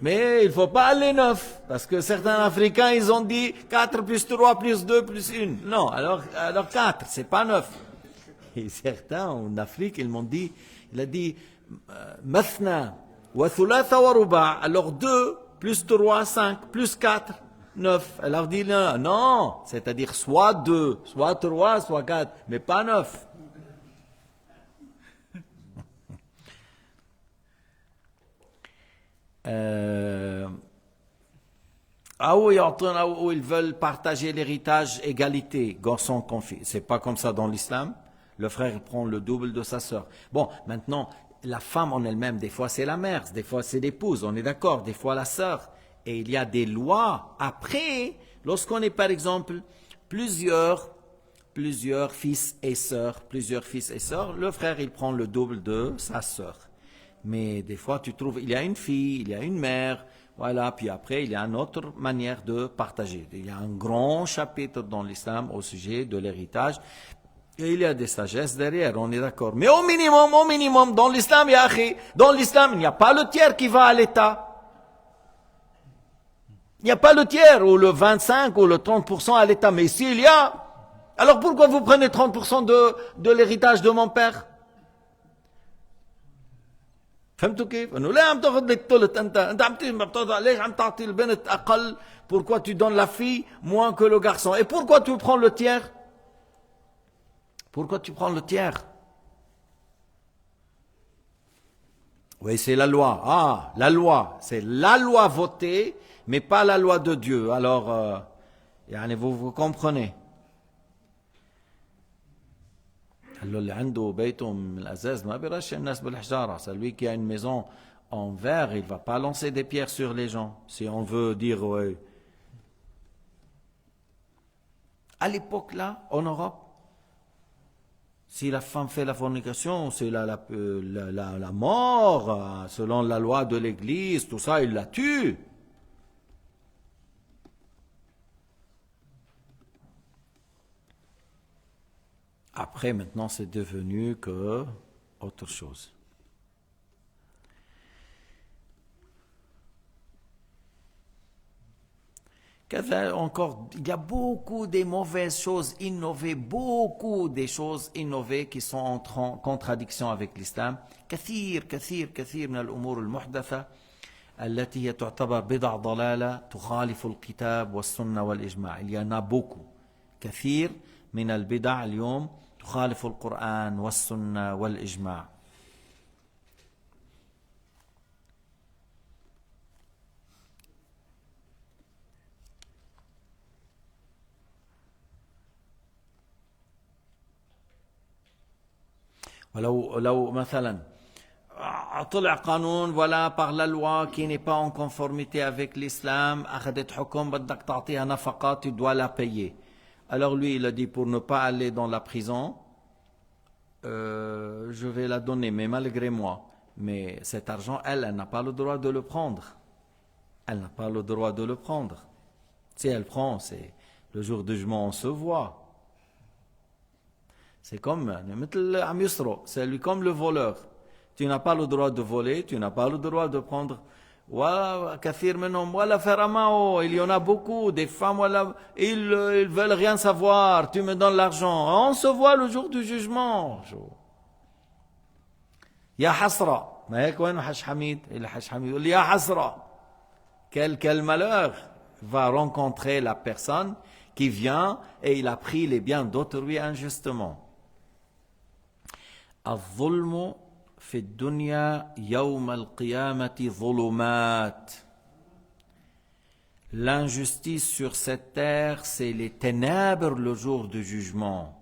Mais il ne faut pas aller 9, parce que certains Africains, ils ont dit 4 plus 3 plus 2 plus 1. Non, alors 4, c'est pas 9. Et certains en Afrique, ils m'ont dit, il a dit, Mathna, wa thulatha wa ruba', alors 2 plus 3, 5, plus 4, 9. Elle leur dit non, non, c'est-à-dire soit 2, soit 3, soit 4, mais pas 9. Où ils veulent partager l'héritage, égalité, garçon contre fille. C'est pas comme ça dans l'islam. Le frère il prend le double de sa sœur. Bon, maintenant, la femme en elle-même, des fois c'est la mère, des fois c'est l'épouse, on est d'accord, des fois la sœur. Et il y a des lois. Après, lorsqu'on est par exemple plusieurs fils et sœurs, le frère il prend le double de sa sœur. Mais des fois tu trouves, il y a une fille, il y a une mère, voilà, puis après il y a une autre manière de partager. Il y a un grand chapitre dans l'islam au sujet de l'héritage. Et il y a des sagesses derrière, on est d'accord. Mais au minimum, dans l'islam, il n'y a pas le tiers qui va à l'État. Il n'y a pas le tiers, ou le 25, ou le 30% à l'État. Mais s'il y a, alors pourquoi vous prenez 30% de l'héritage de mon père? فهمتوا كيف؟ انه ليه عم تاخذ لك ثلث انت عم بتوضع ليش عم تعطي البنت اقل؟ Pourquoi tu donnes la fille moins que le garçon? Et pourquoi tu prends le tiers? Pourquoi tu prends le tiers? Oui, c'est la loi. Ah, la loi. C'est la loi votée, mais pas la loi de Dieu. Alors, vous comprenez. اللي عنده بيته من الازاز ما بيرش الناس بالحجاره. Celui qui a une maison en verre, il va pas lancer des pierres sur les gens. Si on veut dire, ouais. À l'époque là, en Europe, si la femme fait la fornication, c'est la mort, selon la loi de l'Église, tout ça, il la tue. Après, maintenant, c'est devenu que autre chose. Encore, il y a beaucoup de mauvaises choses innovées, beaucoup de choses innovées qui sont en contradiction avec l'islam. كثير من الأمور المحدثة التي هي تعتبر بدع ضلالة تخالف الكتاب والسنة والإجماع. Il y en a beaucoup. كثير من البدع اليوم تخالف القرآن والسنة والإجماع. ولو مثلا طلع قانون voilà par la loi qui n'est pas en conformité avec l'islam, أخذت حكم بدك تعطيها نفقة, tu dois la payer. Alors lui, il a dit, pour ne pas aller dans la prison, je vais la donner, mais malgré moi. Mais cet argent, elle n'a pas le droit de le prendre. Elle n'a pas le droit de le prendre. Si elle prend, c'est le jour du jugement, on se voit. C'est comme, c'est lui comme le voleur. Tu n'as pas le droit de voler, tu n'as pas le droit de prendre. Il y en a beaucoup, des femmes, ils veulent rien savoir, tu me donnes l'argent. On se voit le jour du jugement. Ya hasra. Ya hasra. Quel malheur va rencontrer la personne qui vient et il a pris les biens d'autrui injustement. الظلم في الدنيا يوم القيامة ظلمات. L'injustice sur cette terre, c'est les ténèbres le jour du jugement.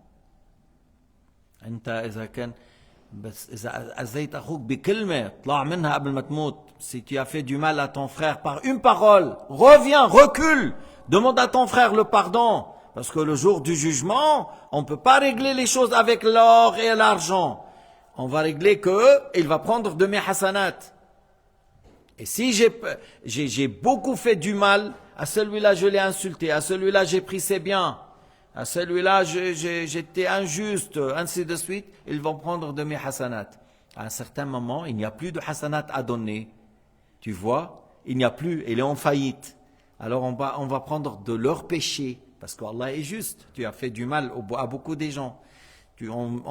أنت إذا كان بس إذا أذيت أخوك بكلمة طلع منها قبل ما تموت. Si tu as fait du mal à ton frère par une parole, reviens, recule, demande à ton frère le pardon. Parce que le jour du jugement, on ne peut pas régler les choses avec l'or et l'argent. On va régler qu'il va prendre de mes hasanat. Et si j'ai beaucoup fait du mal, à celui-là je l'ai insulté, à celui-là j'ai pris ses biens, à celui-là j'étais injuste, ainsi de suite, ils vont prendre de mes hasanat. À un certain moment, il n'y a plus de hasanat à donner. Tu vois, il n'y a plus, il est en faillite. Alors on va prendre de leurs péchés, parce qu'Allah est juste. Tu as fait du mal à beaucoup des gens.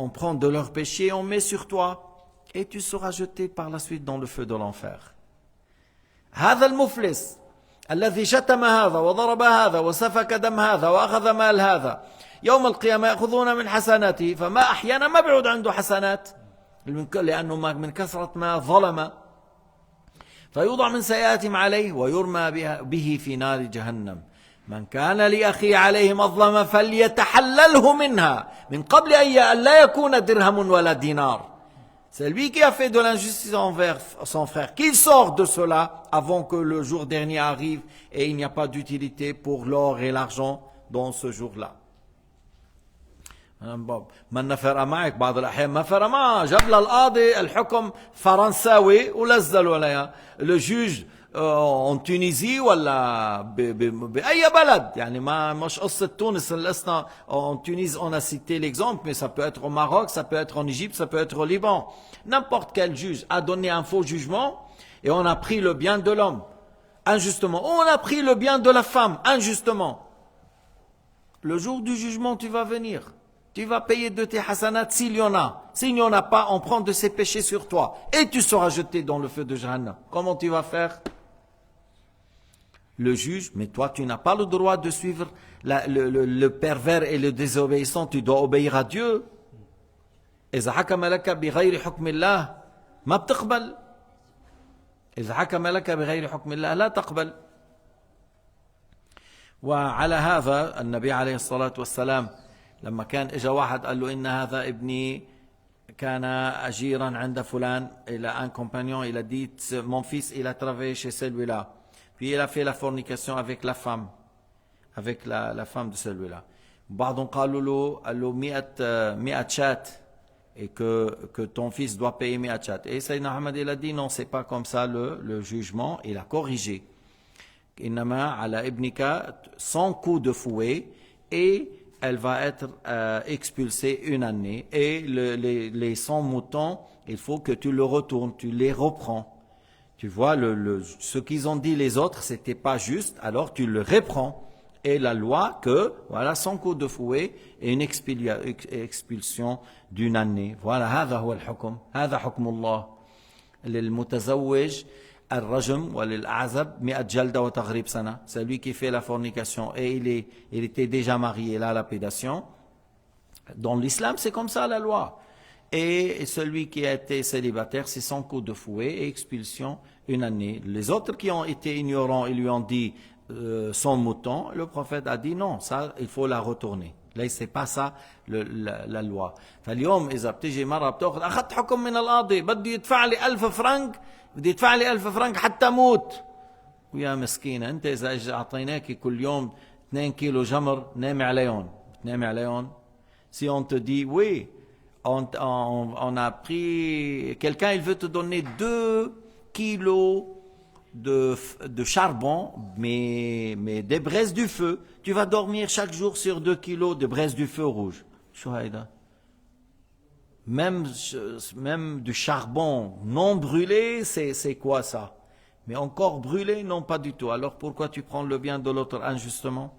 On prend de leurs péchés, on met sur toi, et tu seras jeté par la suite dans le feu de l'enfer. هذا المفلس الذي شتم هذا وضرب هذا وسفك دم هذا وأخذ مال هذا يوم القيامة يأخذون من حسناته فما أحيانا ما بيعود عنده حسنات لأنه من كثرة ما ظلم فيوضع من سيئاتهم عليه ويرمى به في نار جهنم من كان لأخيه عليه مظلمة فليتحلله منها من قبل أن لا يكون درهم ولا دينار. C'est lui qui a fait de l'injustice envers son frère, qu'il sorte de cela avant que le jour dernier arrive et il n'y a pas d'utilité pour l'or et l'argent dans ce jour-là. ما فرق معك بعض الأحيان ما فرق معه جاب للقاضي الحكم فرنساوي ولزلوا عليها le juge en Tunisie ولا بأي بلد يعني ما مش قصة تونس القصة en Tunisie on a cité l'exemple mais ça peut être au Maroc, ça peut être en Égypte, ça peut être au Liban. N'importe quel juge a donné un faux jugement et on a pris le bien de l'homme injustement. On a pris le bien de la femme injustement. Le jour du jugement tu vas venir. Tu vas payer de tes hasanats s'il y en a. S'il n'y en a pas, on prend de ses péchés sur toi. Et tu seras jeté dans le feu de Jahannam. Comment tu vas faire? Le juge, mais toi tu n'as pas le droit de suivre le pervers et le désobéissant. Tu dois obéir à Dieu. إذا حكم لك بغير حكم الله ما بتقبل. إذا حكم لك بغير حكم الله لا تقبل. وعلى هذا النبي عليه الصلاة والسلام لما كان اجا واحد قال له ان هذا ابني كان اجيرا عند فلان الى un compagnon il a dit mon fils il a travaillé chez celui-là puis il a fait la fornication avec la femme de celui-là. بعضهم قالوا له قال له 100 شات et que ton fils doit payer 100 شات. Et Sayyidina Muhammad il a dit non, c'est pas comme ça le jugement, il a corrigé. انما على ابنك 100 coups de fouet et elle va être expulsée une année. Et les 100 moutons, il faut que tu le retournes, tu les reprends. Tu vois, ce qu'ils ont dit les autres, c'était pas juste, alors tu le reprends. Et la loi que, voilà, 100 coups de fouet et une expulsion d'une année. Voilà, هذا هو الحكم. هذا حكم الله. للمتزوج الرجم وللأعزب 100 جلدة وتغريب سنة. Celui qui fait la fornication et il était déjà marié, la lapidation. Dans l'islam, c'est comme ça la loi. Et celui qui a été célibataire, c'est 100 coups de fouet et expulsion une année. Les autres qui ont été ignorants, ils lui ont dit 100 moutons. Le prophète a dit non, ça, il faut la retourner. Là, c'est pas ça la loi. فاليوم إذا بتيجي مرة بتأخذ أخذت حكم من القاضي بدي يدفع لي 1000 فرنك بدي يدفع لي 1000 فرنك حتى موت. ويا مسكينة أنت إذا أعطيناك كل يوم 2 كيلو جمر نامي عليهم بتنامي عليهم. Si on te dit oui, on a pris quelqu'un, il veut te donner 2 kilos de charbon, mais des braises du feu. Tu vas dormir chaque jour sur 2 kilos de braises du feu rouge. Même du charbon non brûlé, c'est quoi ça? Mais encore brûlé, non pas du tout. Alors pourquoi tu prends le bien de l'autre injustement?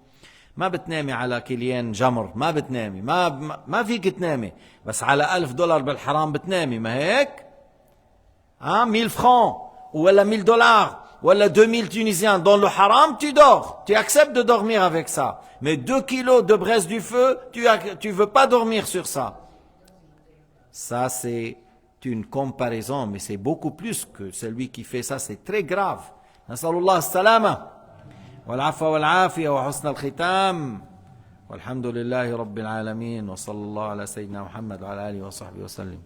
ما بتنامي على كيليان جمر، ما بتنامي، ما فيك تنامي، بس على $1000 بالحرام بتنامي، ما هيك؟ 1000 francs ولا 1000 dollars ولا 2000 tunisiens dans le haram, tu dors, tu acceptes de dormir avec ça. Mais 2 kilos de braise du feu, tu veux pas dormir sur ça. Ça c'est une comparaison, mais c'est beaucoup plus que celui qui fait ça, c'est très grave. Nasalullah as-salama. والعفو والعافية وحسن الختام والحمد لله رب العالمين وصلى الله على سيدنا محمد وعلى آله وصحبه وسلم.